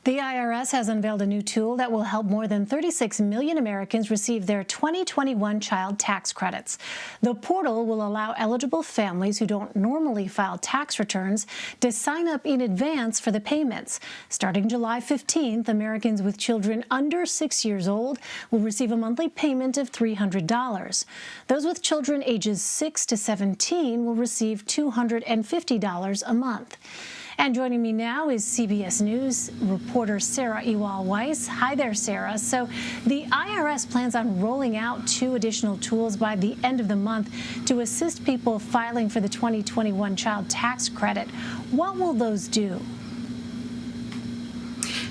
The IRS has unveiled a new tool that will help more than 36 million Americans receive their 2021 child tax credits. The portal will allow eligible families who don't normally file tax returns to sign up in advance for the payments. Starting July 15th, Americans with children under 6 years old will receive a monthly payment of $300. Those with children ages 6 to 17 will receive $250 a month. And joining me now is CBS News reporter Sarah Ewall-Wice. Hi there, Sarah. So the IRS plans on rolling out 2 additional tools by the end of the month to assist people filing for the 2021 child tax credit. What will those do?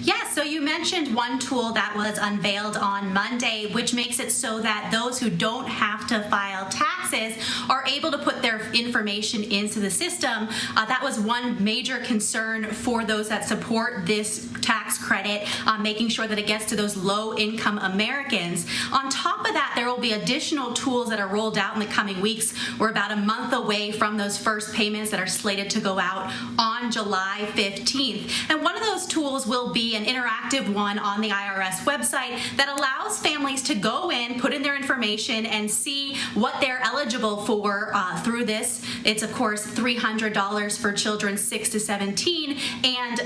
Yes, so you mentioned one tool that was unveiled on Monday, which makes it so that those who don't have to file taxes are able to put their information into the system. That was one major concern for those that support this tax credit, making sure that it gets to those low-income Americans. On top of that, there will be additional tools that are rolled out in the coming weeks. We're about a month away from those first payments that are slated to go out on July 15th. And one of those tools will be an interactive one on the IRS website that allows families to go in, put in their information, and see what they're eligible for through this. It's, of course, $300 for children 6 to 17 and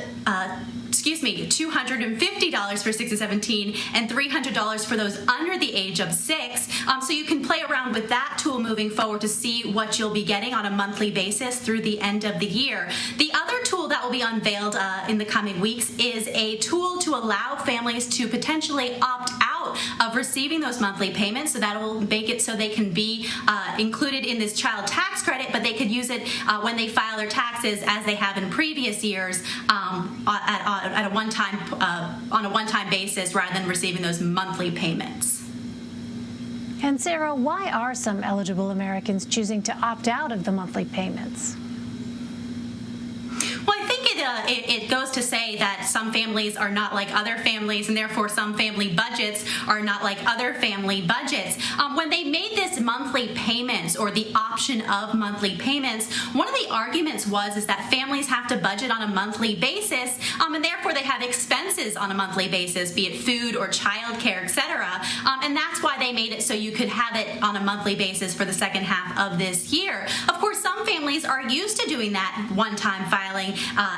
$250 for 6 to 17 and $300 for those under the age of 6. So you can play around with that tool moving forward to see what you'll be getting on a monthly basis through the end of the year. The other tool that will be unveiled in the coming weeks is a tool to allow families to potentially opt out of receiving those monthly payments. So that will make it so they can be included in this child tax credit, but they could use it when they file their taxes as they have in previous years on a one-time basis rather than receiving those monthly payments. And Sarah, why are some eligible Americans choosing to opt out of the monthly payments? Well, I think it goes to say that some families are not like other families, and therefore some family budgets are not like other family budgets. When they made this monthly payments, or the option of monthly payments, one of the arguments is that families have to budget on a monthly basis, and therefore they have expenses on a monthly basis, be it food or childcare, etc. And that's why they made it so you could have it on a monthly basis for the second half of this year. Of course, some families are used to doing that one-time filing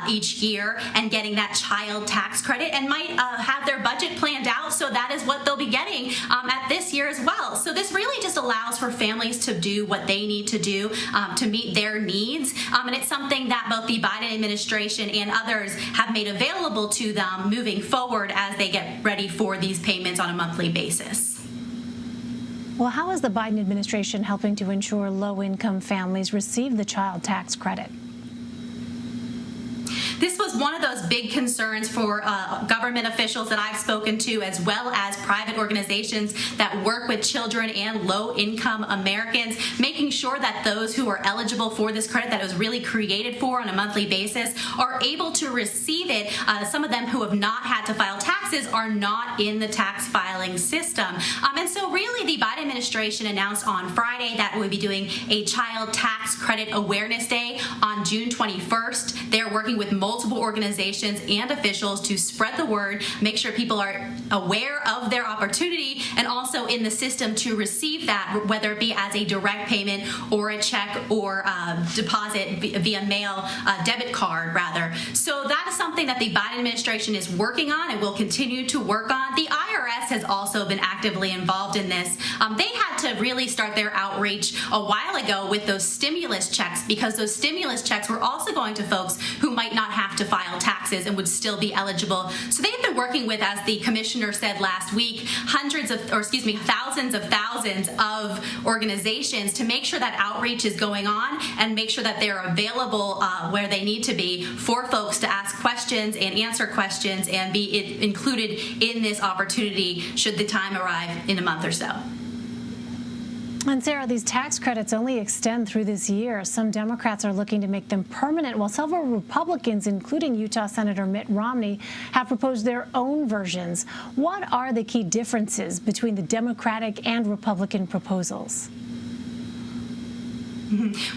each year and getting that child tax credit, and might have their budget planned out, so that is what they'll be getting at this year as well. So this really just allows for families to do what they need to do to meet their needs, and it's something that both the Biden administration and others have made available to them moving forward as they get ready for these payments on a monthly basis. Well, how is the Biden administration helping to ensure low-income families receive the child tax credit? This was one of those big concerns for government officials that I've spoken to, as well as private organizations that work with children and low-income Americans, making sure that those who are eligible for this credit that it was really created for on a monthly basis are able to receive it. Some of them who have not had to file taxes are not in the tax filing system. And so really the Biden administration announced on Friday that we'll be doing a Child Tax Credit Awareness Day on June 21st. They're working with multiple organizations and officials to spread the word, make sure people are aware of their opportunity, and also in the system to receive that, whether it be as a direct payment or a check or deposit via mail, debit card rather. So that is something that the Biden administration is working on and will continue to work on. The IRS has also been actively involved in this. They had to really start their outreach a while ago with those stimulus checks, because those stimulus checks were also going to folks who might not have to file taxes and would still be eligible. So they've been working with, as the commissioner said last week, thousands of organizations to make sure that outreach is going on and make sure that they're available where they need to be for folks to ask questions and answer questions and be included in this opportunity should the time arrive in a month or so. And Sarah, these tax credits only extend through this year. Some Democrats are looking to make them permanent, while several Republicans, including Utah Senator Mitt Romney, have proposed their own versions. What are the key differences between the Democratic and Republican proposals?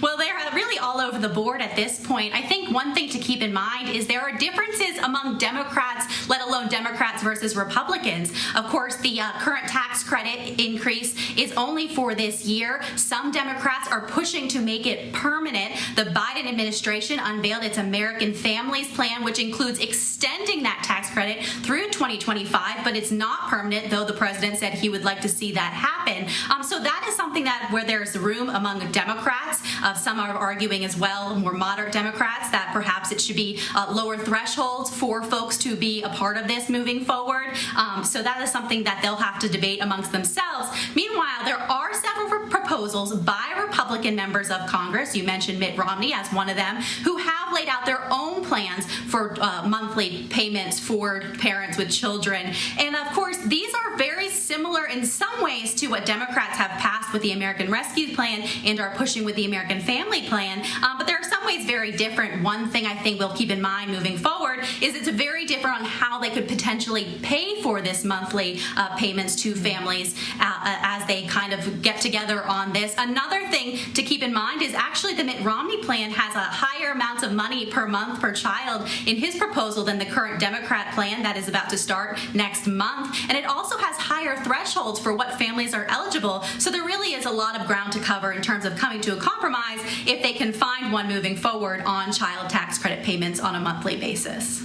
Well, there really all over the board at this point. I think one thing to keep in mind is there are differences among Democrats, let alone Democrats versus Republicans. Of course, the current tax credit increase is only for this year. Some Democrats are pushing to make it permanent. The Biden administration unveiled its American Families Plan, which includes extending that tax credit through 2025, but it's not permanent, though the president said he would like to see that happen. So that is something that where there's room among Democrats. Some are arguing as well, more moderate Democrats, that perhaps it should be lower thresholds for folks to be a part of this moving forward. So that is something that they'll have to debate amongst themselves. Meanwhile, there are several proposals by Republican members of Congress, you mentioned Mitt Romney as one of them, who have laid out their own plans for monthly payments for parents with children. And of course, these are very similar in some ways to what Democrats have passed with the American Rescue Plan and are pushing with the American Family Plan, but there are some ways very different. One thing I think we'll keep in mind moving forward is it's very different on how they could potentially pay for this monthly payments to families as they kind of get together on this. Another thing to keep in mind is actually the Mitt Romney plan has a higher amount of money per month per child in his proposal than the current Democrat plan that is about to start next month. And it also has higher thresholds for what families are eligible. So there really is a lot of ground to cover in terms of coming to a compromise if they can find one moving forward on child tax credit payments on a monthly basis.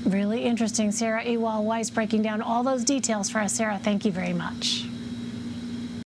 Really interesting. Sarah Ewall-Wice breaking down all those details for us. Sarah, thank you very much.